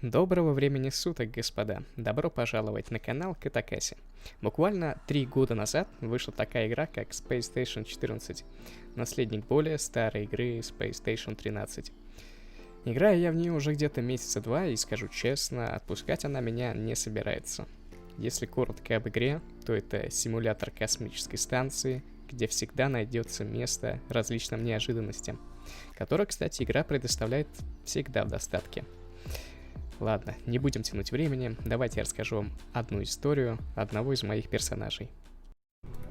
Доброго времени суток, господа! Добро пожаловать на канал Катакаси. Буквально 3 года назад вышла такая игра, как Space Station 14, наследник более старой игры Space Station 13. Играю я в нее уже где-то месяца 2, и скажу честно, отпускать она меня не собирается. Если коротко об игре, то это симулятор космической станции, где всегда найдется место различным неожиданностям, которые, кстати, игра предоставляет всегда в достатке. Ладно, не будем тянуть времени, давайте я расскажу вам одну историю одного из моих персонажей.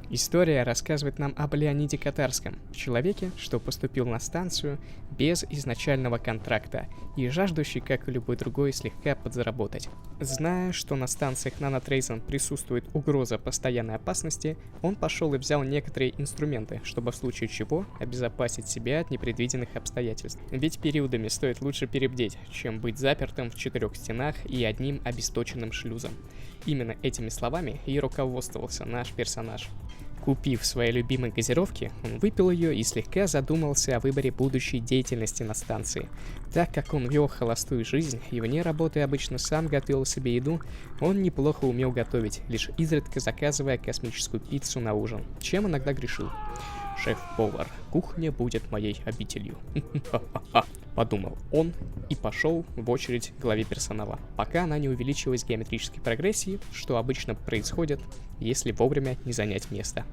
История рассказывает нам об Леониде Катарском, человеке, что поступил на станцию без изначального контракта и жаждущий, как и любой другой, слегка подзаработать. Зная, что на станциях Нанотрейзен присутствует угроза постоянной опасности, он пошел и взял некоторые инструменты, чтобы в случае чего обезопасить себя от непредвиденных обстоятельств. Ведь периодами стоит лучше перебдеть, чем быть запертым в 4 стенах и одним обесточенным шлюзом. Именно этими словами и руководствовался наш персонаж. Купив свои любимые газировки, он выпил ее и слегка задумался о выборе будущей деятельности на станции. Так как он вел холостую жизнь и вне работы обычно сам готовил себе еду, он неплохо умел готовить, лишь изредка заказывая космическую пиццу на ужин, чем иногда грешил. «Шеф-повар, кухня будет моей обителью», подумал он и пошел в очередь к главе персонала, пока она не увеличилась в геометрической прогрессии, что обычно происходит, если вовремя не занять место.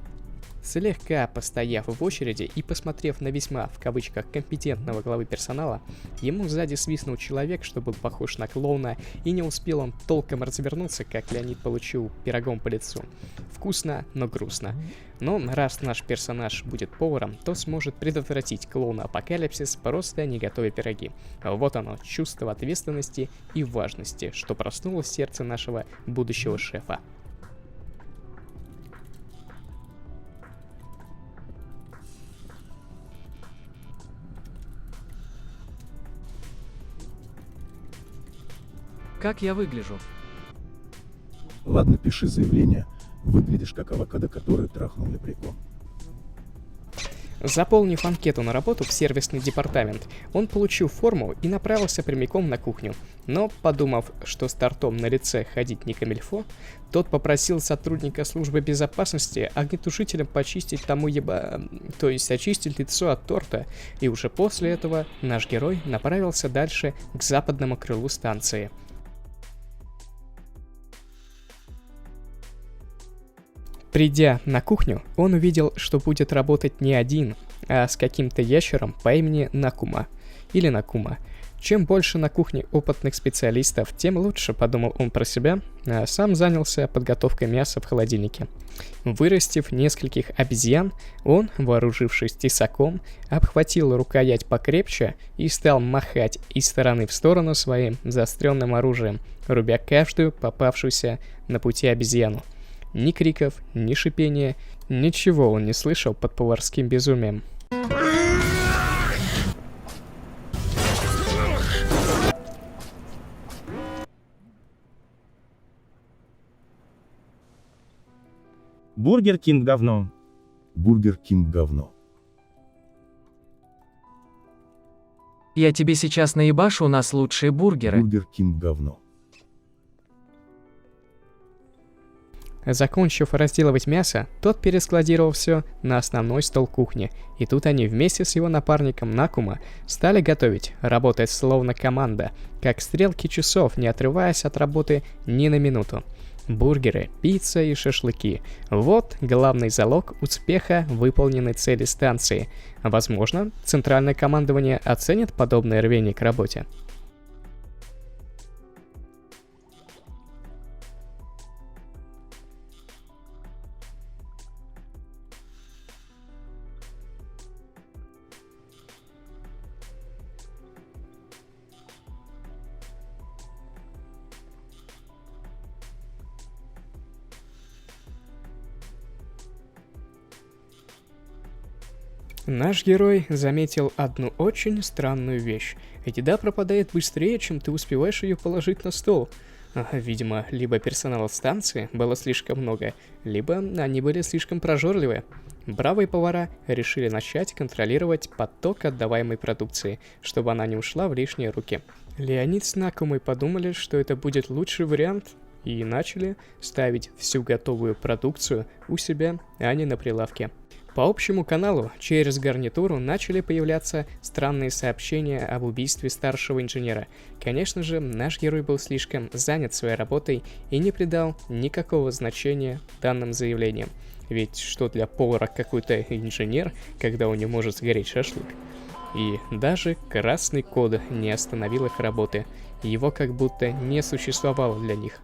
Слегка постояв в очереди и посмотрев на весьма, в кавычках, компетентного главы персонала, ему сзади свистнул человек, что был похож на клоуна, и не успел он толком развернуться, как Леонид получил пирогом по лицу. Вкусно, но грустно. Но раз наш персонаж будет поваром, то сможет предотвратить клоуна-апокалипсис, просто не готовя пироги. Вот оно, чувство ответственности и важности, что проснулось в сердце нашего будущего шефа. Как я выгляжу? Ладно, пиши заявление. Выглядишь как авокадо, который трахнул лепрекон. Заполнив анкету на работу в сервисный департамент, он получил форму и направился прямиком на кухню. Но, подумав, что с тортом на лице ходить не камильфо, тот попросил сотрудника службы безопасности огнетушителем почистить то есть очистить лицо от торта, и уже после этого наш герой направился дальше к западному крылу станции. Придя на кухню, он увидел, что будет работать не один, а с каким-то ящером по имени Накума, или Накума. Чем больше на кухне опытных специалистов, тем лучше, подумал он про себя, а сам занялся подготовкой мяса в холодильнике. Вырастив нескольких обезьян, он, вооружившись тесаком, обхватил рукоять покрепче и стал махать из стороны в сторону своим заостренным оружием, рубя каждую попавшуюся на пути обезьяну. Ни криков, ни шипения, ничего он не слышал под поварским безумием. Бургер Кинг говно. Бургер Кинг говно. Я тебе сейчас наебашу, у нас лучшие бургеры. Бургер Кинг говно. Закончив разделывать мясо, тот перескладировал все на основной стол кухни, и тут они вместе с его напарником Накума стали готовить, работать словно команда, как стрелки часов, не отрываясь от работы ни на минуту. Бургеры, пицца и шашлыки – вот главный залог успеха выполненной цели станции. Возможно, центральное командование оценит подобное рвение к работе. Наш герой заметил одну очень странную вещь. Еда пропадает быстрее, чем ты успеваешь ее положить на стол. Видимо, либо персонала станции было слишком много, либо они были слишком прожорливы. Бравые повара решили начать контролировать поток отдаваемой продукции, чтобы она не ушла в лишние руки. Леонид с Накумой подумали, что это будет лучший вариант, и начали ставить всю готовую продукцию у себя, а не на прилавке. По общему каналу через гарнитуру начали появляться странные сообщения об убийстве старшего инженера. Конечно же, наш герой был слишком занят своей работой и не придал никакого значения данным заявлениям. Ведь что для повара какой-то инженер, когда у него может сгореть шашлык? И даже красный код не остановил их работы. Его как будто не существовало для них.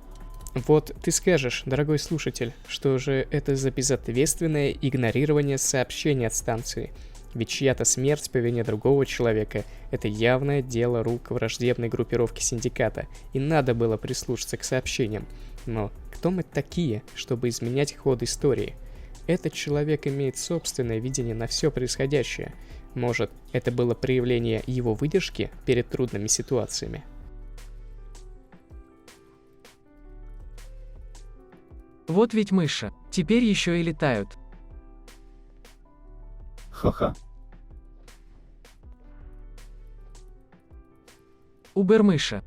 Вот ты скажешь, дорогой слушатель, что же это за безответственное игнорирование сообщений от станции? Ведь чья-то смерть по вине другого человека – это явное дело рук враждебной группировки синдиката, и надо было прислушаться к сообщениям. Но кто мы такие, чтобы изменять ход истории? Этот человек имеет собственное видение на все происходящее. Может, это было проявление его выдержки перед трудными ситуациями? Вот ведь мыши, теперь еще и летают. Ха-ха. Убер-мыши.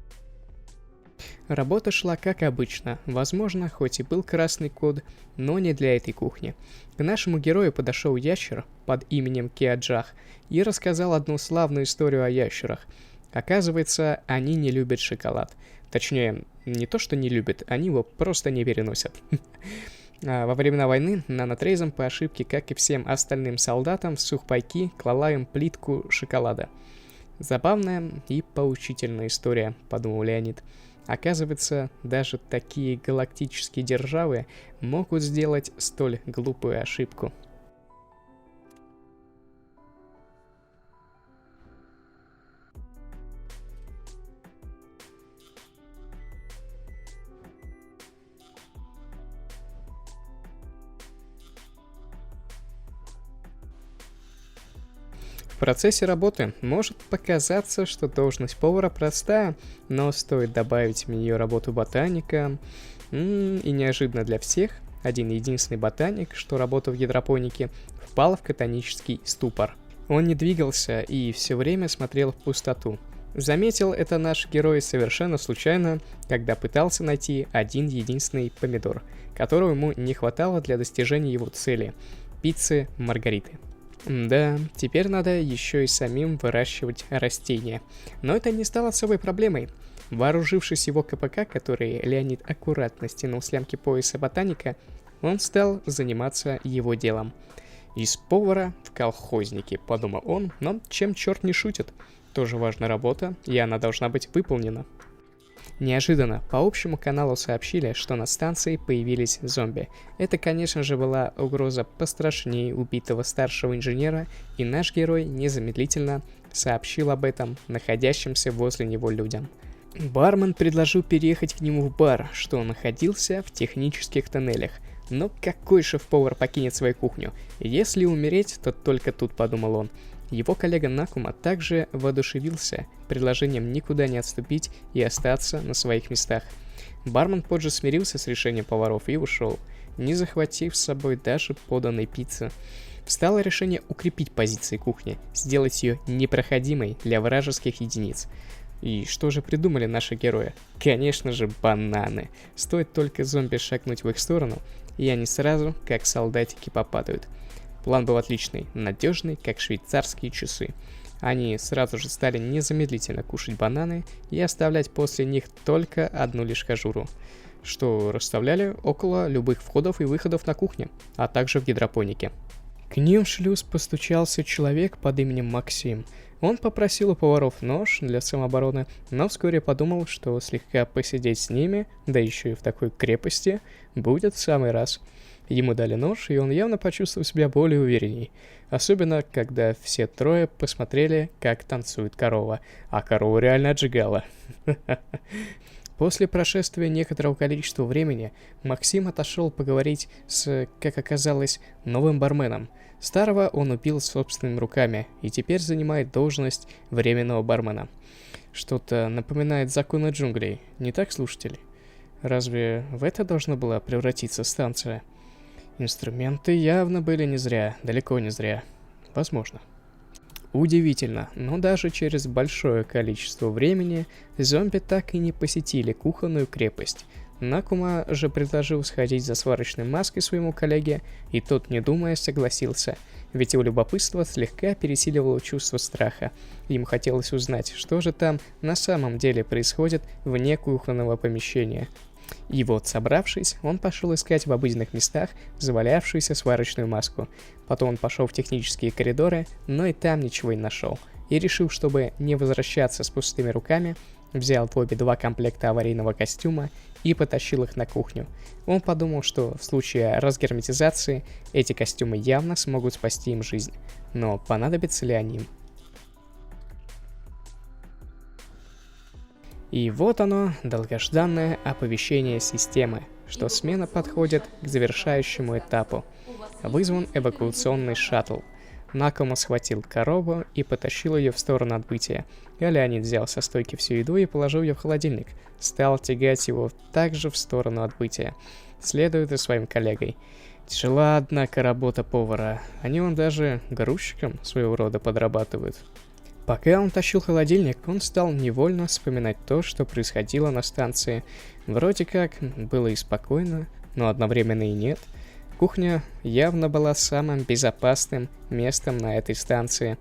Работа шла как обычно. Возможно, хоть и был красный код, но не для этой кухни. К нашему герою подошел ящер под именем Киаджах и рассказал одну славную историю о ящерах. Оказывается, они не любят шоколад. Точнее, не то, что не любят, они его просто не переносят. Во времена войны нанотрейзом по ошибке, как и всем остальным солдатам, в сухпайки клала им плитку шоколада. Забавная и поучительная история, подумал Леонид. Оказывается, даже такие галактические державы могут сделать столь глупую ошибку. В процессе работы может показаться, что должность повара простая, но стоит добавить в нее работу ботаника, и неожиданно для всех, один единственный ботаник, что работал в гидропонике, впал в катонический ступор. Он не двигался и все время смотрел в пустоту. Заметил это наш герой совершенно случайно, когда пытался найти один единственный помидор, которого ему не хватало для достижения его цели – пиццы Маргариты. Да, теперь надо еще и самим выращивать растения. Но это не стало особой проблемой. Вооружившись его КПК, который Леонид аккуратно стянул с лямки пояса ботаника, он стал заниматься его делом. Из повара в колхозники, подумал он, но чем черт не шутит. Тоже важная работа, и она должна быть выполнена. Неожиданно по общему каналу сообщили, что на станции появились зомби. Это, конечно же, была угроза пострашнее убитого старшего инженера, и наш герой незамедлительно сообщил об этом находящимся возле него людям. Бармен предложил переехать к нему в бар, что находился в технических тоннелях. Но какой шеф-повар покинет свою кухню? Если умереть, то только тут, подумал он. Его коллега Накума также воодушевился предложением никуда не отступить и остаться на своих местах. Бармен позже смирился с решением поваров и ушел, не захватив с собой даже поданной пиццы. Встало решение укрепить позиции кухни, сделать ее непроходимой для вражеских единиц. И что же придумали наши герои? Конечно же, бананы. Стоит только зомби шагнуть в их сторону, и они сразу, как солдатики, попадают. План был отличный, надежный, как швейцарские часы. Они сразу же стали незамедлительно кушать бананы и оставлять после них только одну лишь кожуру, что расставляли около любых входов и выходов на кухне, а также в гидропонике. К ним в шлюз постучался человек под именем Максим. Он попросил у поваров нож для самообороны, но вскоре подумал, что слегка посидеть с ними, да еще и в такой крепости, будет в самый раз. Ему дали нож, и он явно почувствовал себя более уверенней. Особенно, когда все трое посмотрели, как танцует корова. А корова реально отжигала. После прошествия некоторого количества времени Максим отошел поговорить с, как оказалось, новым барменом. Старого он убил собственными руками и теперь занимает должность временного бармена. Что-то напоминает законы джунглей, не так, слушатели? Разве в это должна была превратиться станция? Инструменты явно были не зря, далеко не зря. Возможно. Удивительно, но даже через большое количество времени зомби так и не посетили кухонную крепость. Накума же предложил сходить за сварочной маской своему коллеге, и тот, не думая, согласился, ведь его любопытство слегка пересиливало чувство страха. Ему хотелось узнать, что же там на самом деле происходит вне кухонного помещения. И вот, собравшись, он пошел искать в обыденных местах завалявшуюся сварочную маску. Потом он пошел в технические коридоры, но и там ничего не нашел. И решил, чтобы не возвращаться с пустыми руками, взял в обе 2 комплекта аварийного костюма и потащил их на кухню. Он подумал, что в случае разгерметизации эти костюмы явно смогут спасти им жизнь. Но понадобятся ли они им? И вот оно, долгожданное оповещение системы, что смена подходит к завершающему этапу. Вызван эвакуационный шаттл. Накума схватил коробу и потащил ее в сторону отбытия. А Леонид взял со стойки всю еду и положил ее в холодильник. Стал тягать его также в сторону отбытия, следуя за своим коллегой. Тяжела, однако, работа повара. Они он даже грузчиком своего рода подрабатывают. Пока он тащил холодильник, он стал невольно вспоминать то, что происходило на станции. Вроде как было и спокойно, но одновременно и нет. Кухня явно была самым безопасным местом на этой станции.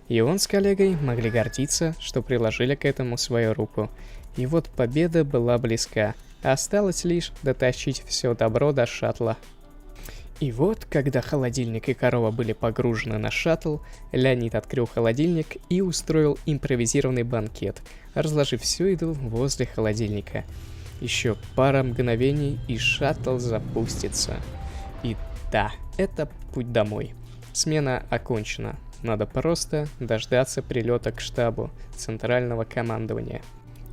И он с коллегой могли гордиться, что приложили к этому свою руку. И вот победа была близка. Осталось лишь дотащить все добро до шаттла. И вот, когда холодильник и корова были погружены на шаттл, Леонид открыл холодильник и устроил импровизированный банкет, разложив всю еду возле холодильника. Еще пара мгновений, и шаттл запустится. И да, это путь домой. Смена окончена. Надо просто дождаться прилета к штабу центрального командования.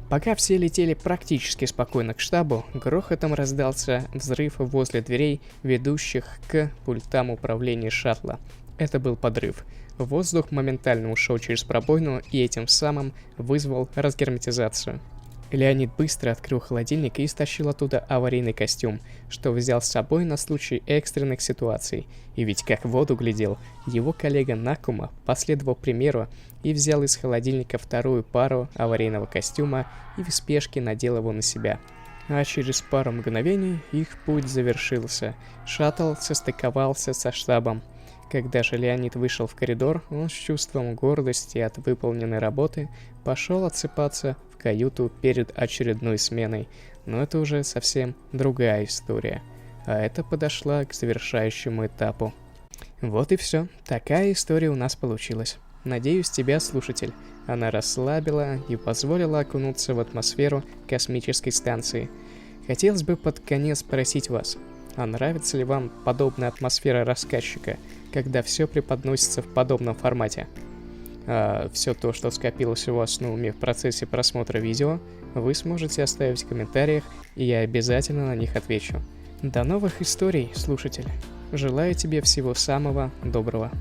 Пока все летели практически спокойно к штабу, грохотом раздался взрыв возле дверей, ведущих к пультам управления шаттла. Это был подрыв. Воздух моментально ушел через пробоину и этим самым вызвал разгерметизацию. Леонид быстро открыл холодильник и стащил оттуда аварийный костюм, что взял с собой на случай экстренных ситуаций. И ведь как в воду глядел, его коллега Накума последовал примеру и взял из холодильника 2-ю пару аварийного костюма и в спешке надел его на себя. А через пару мгновений их путь завершился. Шаттл состыковался со штабом. Когда же Леонид вышел в коридор, он с чувством гордости от выполненной работы пошел отсыпаться в каюту перед очередной сменой. Но это уже совсем другая история. А это подошла к завершающему этапу. Вот и все. Такая история у нас получилась. Надеюсь, тебя, слушатель, она расслабила и позволила окунуться в атмосферу космической станции. Хотелось бы под конец спросить вас, а нравится ли вам подобная атмосфера рассказчика, когда все преподносится в подобном формате? А все то, что скопилось у вас на уме в процессе просмотра видео, вы сможете оставить в комментариях, и я обязательно на них отвечу. До новых историй, слушатель. Желаю тебе всего самого доброго.